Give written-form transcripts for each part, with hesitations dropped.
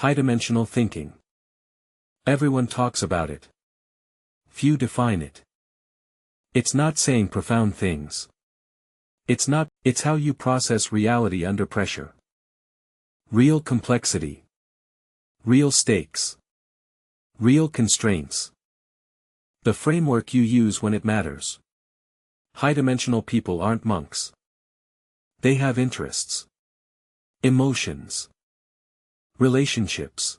High-dimensional thinking. Everyone talks about it. Few define it. It's not saying profound things. It's how you process reality under pressure. Real complexity. Real stakes. Real constraints. The framework you use when it matters. High-dimensional people aren't monks. They have interests. Emotions. Relationships.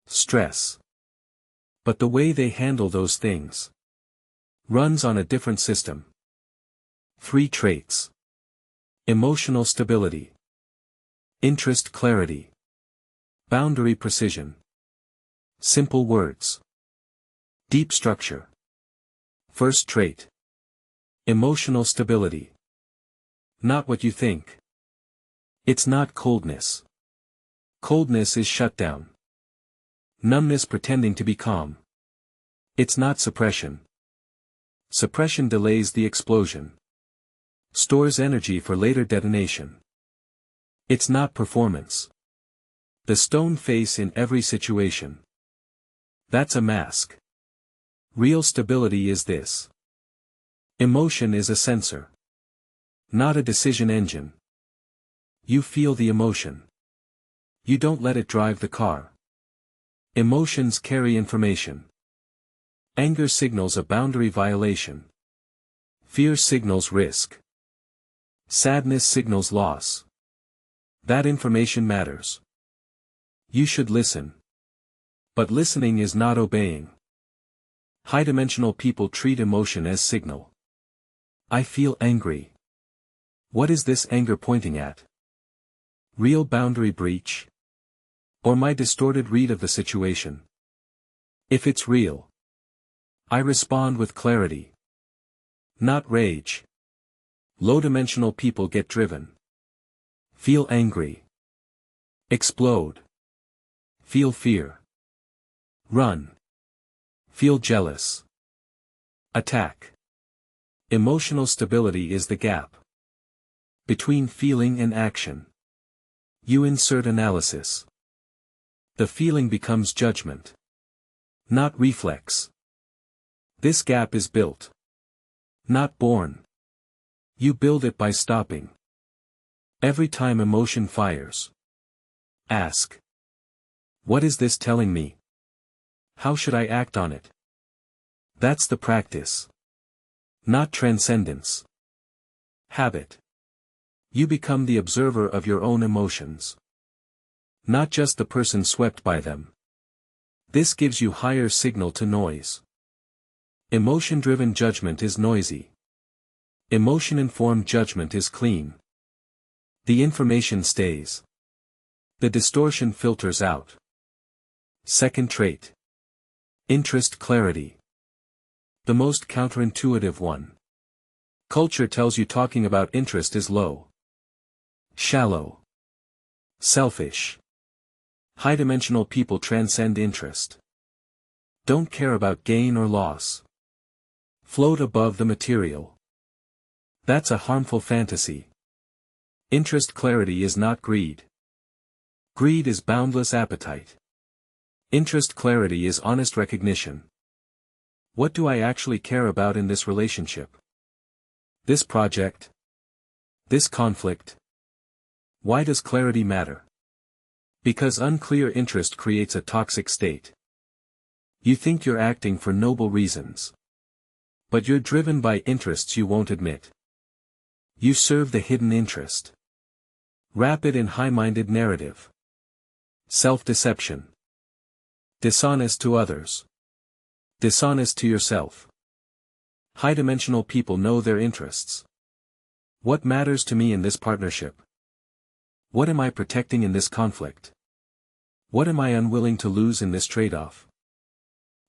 Stress. But the way they handle those things runs on a different system. 3 traits. Emotional stability. Interest clarity. Boundary precision. Simple words. Deep structure. First trait. Emotional stability. Not what you think. It's not coldness. Coldness is shutdown. Numbness pretending to be calm. It's not suppression. Suppression delays the explosion. Stores energy for later detonation. It's not performance. The stone face in every situation. That's a mask. Real stability is this. Emotion is a sensor. Not a decision engine. You feel the emotion. You don't let it drive the car. Emotions carry information. Anger signals a boundary violation. Fear signals risk. Sadness signals loss. That information matters. You should listen. But listening is not obeying. High-dimensional people treat emotion as signal. I feel angry. What is this anger pointing at? Real boundary breach? Or my distorted read of the situation? If it's real, I respond with clarity. Not rage. Low-dimensional people get driven. Feel angry. Explode. Feel fear. Run. Feel jealous. Attack. Emotional stability is the gap between feeling and action. You insert analysis. The feeling becomes judgment. Not reflex. This gap is built. Not born. You build it by stopping. Every time emotion fires. Ask. What is this telling me? How should I act on it? That's the practice. Not transcendence. Habit. You become the observer of your own emotions. Not just the person swept by them. This gives you higher signal to noise. Emotion-driven judgment is noisy. Emotion-informed judgment is clean. The information stays. The distortion filters out. Second trait. Interest clarity. The most counterintuitive one. Culture tells you talking about interest is low. Shallow. Selfish. High-dimensional people transcend interest. Don't care about gain or loss. Float above the material. That's a harmful fantasy. Interest clarity is not greed. Greed is boundless appetite. Interest clarity is honest recognition. What do I actually care about in this relationship? This project? This conflict? Why does clarity matter? Because unclear interest creates a toxic state. You think you're acting for noble reasons. But you're driven by interests you won't admit. You serve the hidden interest. Rapid and high-minded narrative. Self-deception. Dishonest to others. Dishonest to yourself. High-dimensional people know their interests. What matters to me in this partnership? What am I protecting in this conflict? What am I unwilling to lose in this trade-off?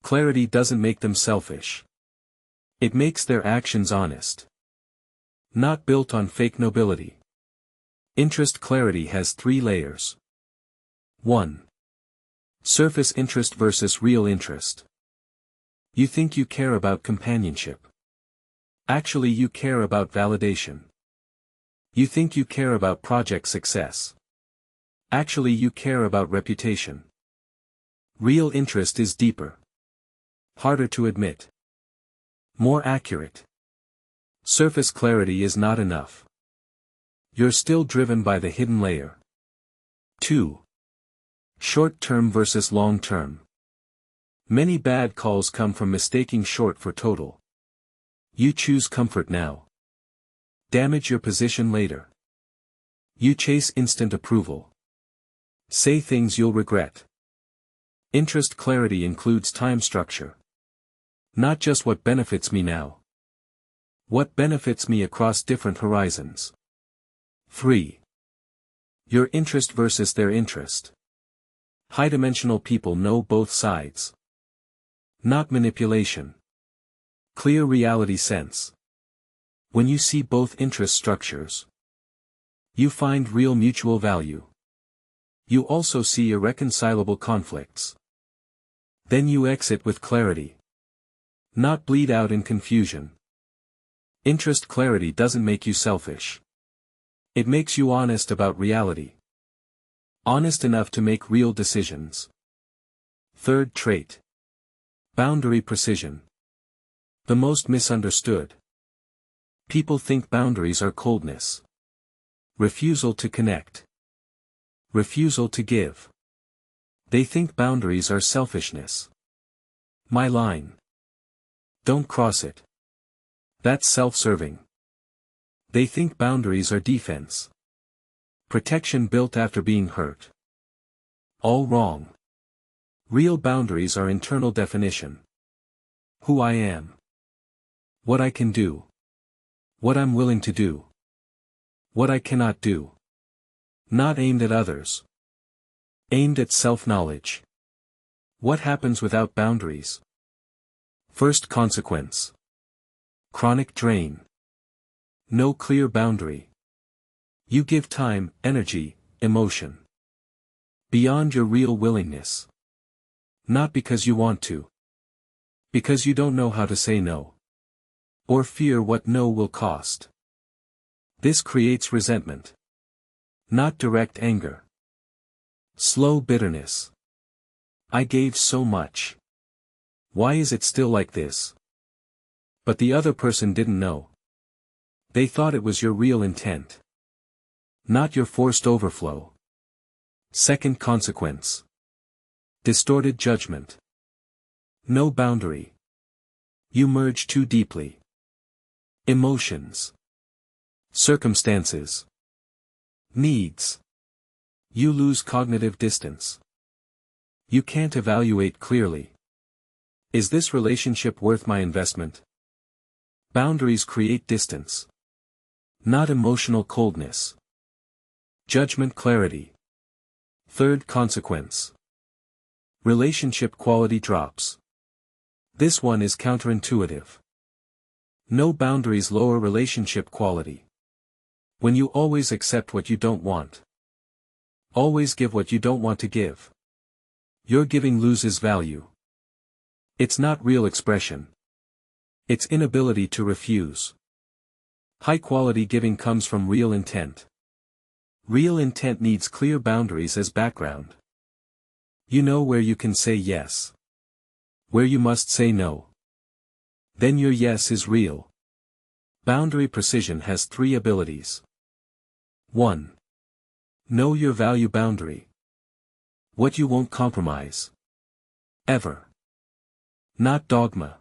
Clarity doesn't make them selfish. It makes their actions honest. Not built on fake nobility. Interest clarity has 3 layers. 1. Surface interest versus real interest. You think you care about companionship. Actually, you care about validation. You think you care about project success. Actually, you care about reputation. Real interest is deeper. Harder to admit. More accurate. Surface clarity is not enough. You're still driven by the hidden layer. 2. Short-term versus long-term. Many bad calls come from mistaking short for total. You choose comfort now. Damage your position later. You chase instant approval. Say things you'll regret. Interest clarity includes time structure. Not just what benefits me now. What benefits me across different horizons. 3. Your interest versus their interest. High-dimensional people know both sides. Not manipulation. Clear reality sense. When you see both interest structures, you find real mutual value. You also see irreconcilable conflicts. Then you exit with clarity. Not bleed out in confusion. Interest clarity doesn't make you selfish. It makes you honest about reality. Honest enough to make real decisions. 3rd trait. Boundary precision. The most misunderstood. People think boundaries are coldness. Refusal to connect. Refusal to give. They think boundaries are selfishness. My line. Don't cross it. That's self-serving. They think boundaries are defense. Protection built after being hurt. All wrong. Real boundaries are internal definition. Who I am. What I can do. What I'm willing to do. What I cannot do. Not aimed at others. Aimed at self-knowledge. What happens without boundaries? First consequence. Chronic drain. No clear boundary. You give time, energy, emotion. Beyond your real willingness. Not because you want to. Because you don't know how to say no. Or fear what no will cost. This creates resentment. Not direct anger. Slow bitterness. I gave so much. Why is it still like this? But the other person didn't know. They thought it was your real intent. Not your forced overflow. Second consequence. Distorted judgment. No boundary. You merge too deeply. Emotions. Circumstances. Needs. You lose cognitive distance. You can't evaluate clearly. Is this relationship worth my investment? Boundaries create distance. Not emotional coldness. Judgment clarity. Third consequence. Relationship quality drops. This one is counterintuitive. No boundaries lower relationship quality. When you always accept what you don't want. Always give what you don't want to give. Your giving loses value. It's not real expression. It's inability to refuse. High-quality giving comes from real intent. Real intent needs clear boundaries as background. You know where you can say yes. Where you must say no. Then your yes is real. Boundary precision has 3 abilities. 1. Know your value boundary. What you won't compromise. Ever. Not dogma.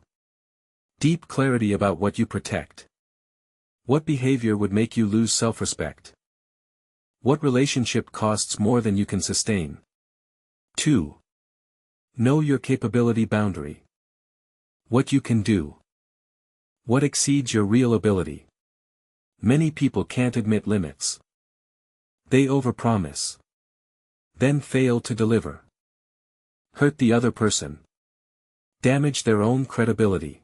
Deep clarity about what you protect. What behavior would make you lose self-respect? What relationship costs more than you can sustain? 2. Know your capability boundary. What you can do. What exceeds your real ability. Many people can't admit limits. They overpromise. Then fail to deliver. Hurt the other person. Damage their own credibility.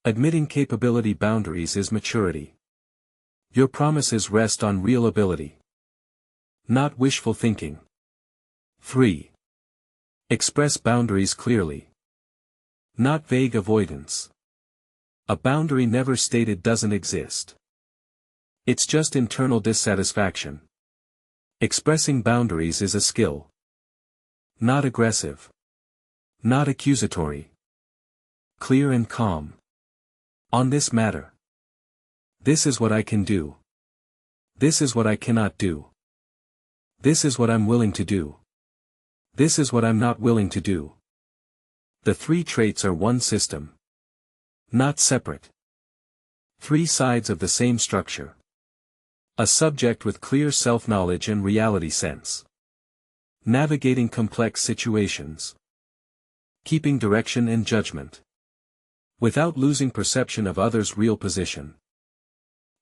Admitting capability boundaries is maturity. Your promises rest on real ability. Not wishful thinking. 3. Express boundaries clearly. Not vague avoidance. A boundary never stated doesn't exist. It's just internal dissatisfaction. Expressing boundaries is a skill. Not aggressive. Not accusatory. Clear and calm. On this matter. This is what I can do. This is what I cannot do. This is what I'm willing to do. This is what I'm not willing to do. The three traits are one system. Not separate. Three sides of the same structure. A subject with clear self-knowledge and reality sense. Navigating complex situations. Keeping direction and judgment. Without losing perception of others' real position.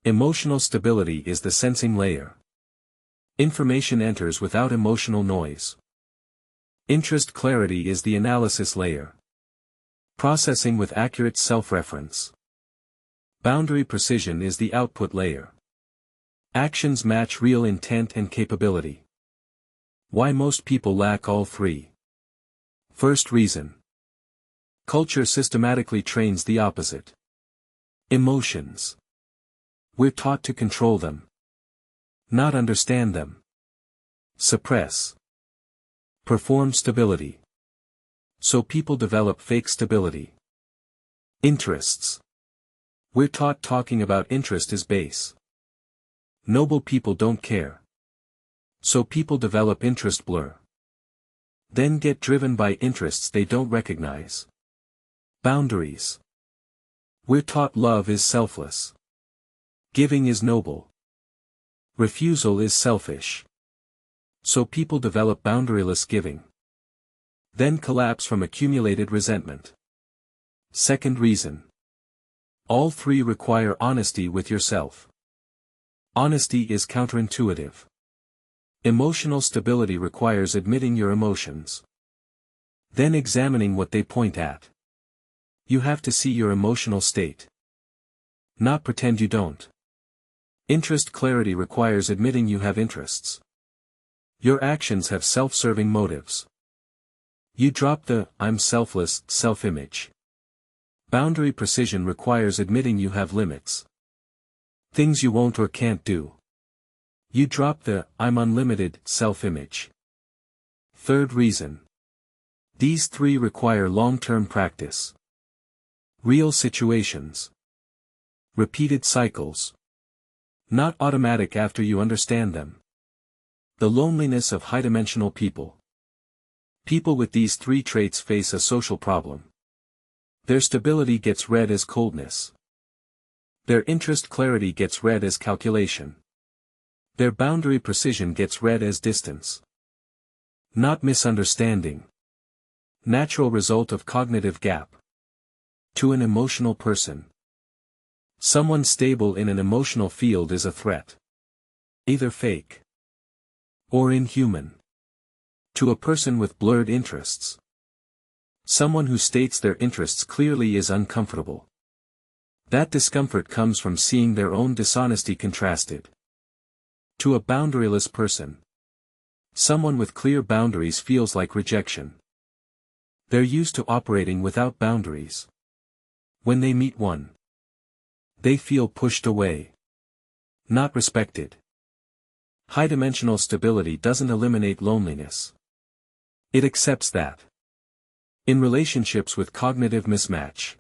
Emotional stability is the sensing layer. Information enters without emotional noise. Interest clarity is the analysis layer. Processing with accurate self-reference. Boundary precision is the output layer. Actions match real intent and capability. Why most people lack all three. First reason. Culture systematically trains the opposite. Emotions. We're taught to control them. Not understand them. Suppress. Perform stability. So people develop fake stability. Interests. We're taught talking about interest is base. Noble people don't care. So people develop interest blur. Then get driven by interests they don't recognize. Boundaries. We're taught love is selfless. Giving is noble. Refusal is selfish. So people develop boundaryless giving. Then collapse from accumulated resentment. Second reason. All three require honesty with yourself. Honesty is counterintuitive. Emotional stability requires admitting your emotions. Then examining what they point at. You have to see your emotional state. Not pretend you don't. Interest clarity requires admitting you have interests. Your actions have self-serving motives. You drop the "I'm selfless" self-image. Boundary precision requires admitting you have limits. Things you won't or can't do. You drop the "I'm unlimited" self-image. Third reason. These three require long-term practice. Real situations. Repeated cycles. Not automatic after you understand them. The loneliness of high-dimensional people. People with these three traits face a social problem. Their stability gets read as coldness. Their interest clarity gets read as calculation. Their boundary precision gets read as distance. Not misunderstanding. Natural result of cognitive gap. To an emotional person. Someone stable in an emotional field is a threat. Either fake or inhuman. To a person with blurred interests. Someone who states their interests clearly is uncomfortable. That discomfort comes from seeing their own dishonesty contrasted. To a boundaryless person. Someone with clear boundaries feels like rejection. They're used to operating without boundaries. When they meet one, they feel pushed away. Not respected. High-dimensional stability doesn't eliminate loneliness. It accepts that. In relationships with cognitive mismatch,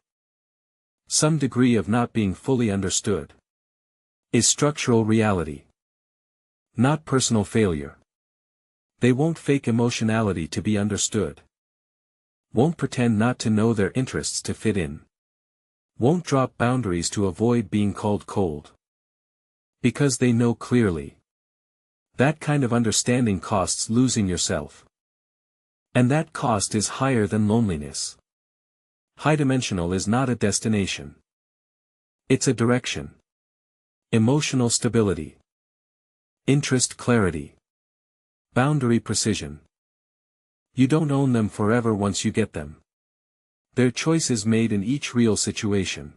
some degree of not being fully understood is structural reality. Not personal failure. They won't fake emotionality to be understood. Won't pretend not to know their interests to fit in. Won't drop boundaries to avoid being called cold. Because they know clearly. That kind of understanding costs losing yourself. And that cost is higher than loneliness. High-dimensional is not a destination. It's a direction. Emotional stability. Interest clarity. Boundary precision. You don't own them forever once you get them. They're choices made in each real situation.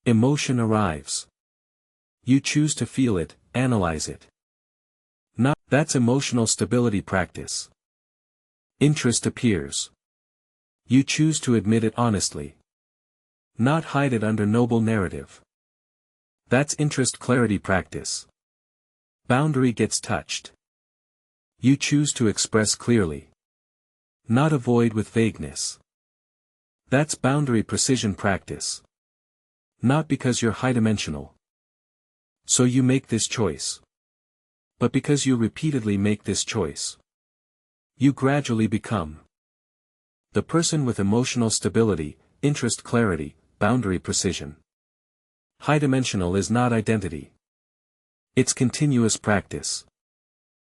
Emotion arrives. You choose to feel it, analyze it. That's emotional stability practice. Interest appears. You choose to admit it honestly. Not hide it under noble narrative. That's interest clarity practice. Boundary gets touched. You choose to express clearly. Not avoid with vagueness. That's boundary precision practice. Not because you're high-dimensional. So you make this choice. But because you repeatedly make this choice. You gradually become the person with emotional stability, interest clarity, boundary precision. High-dimensional is not identity. It's continuous practice.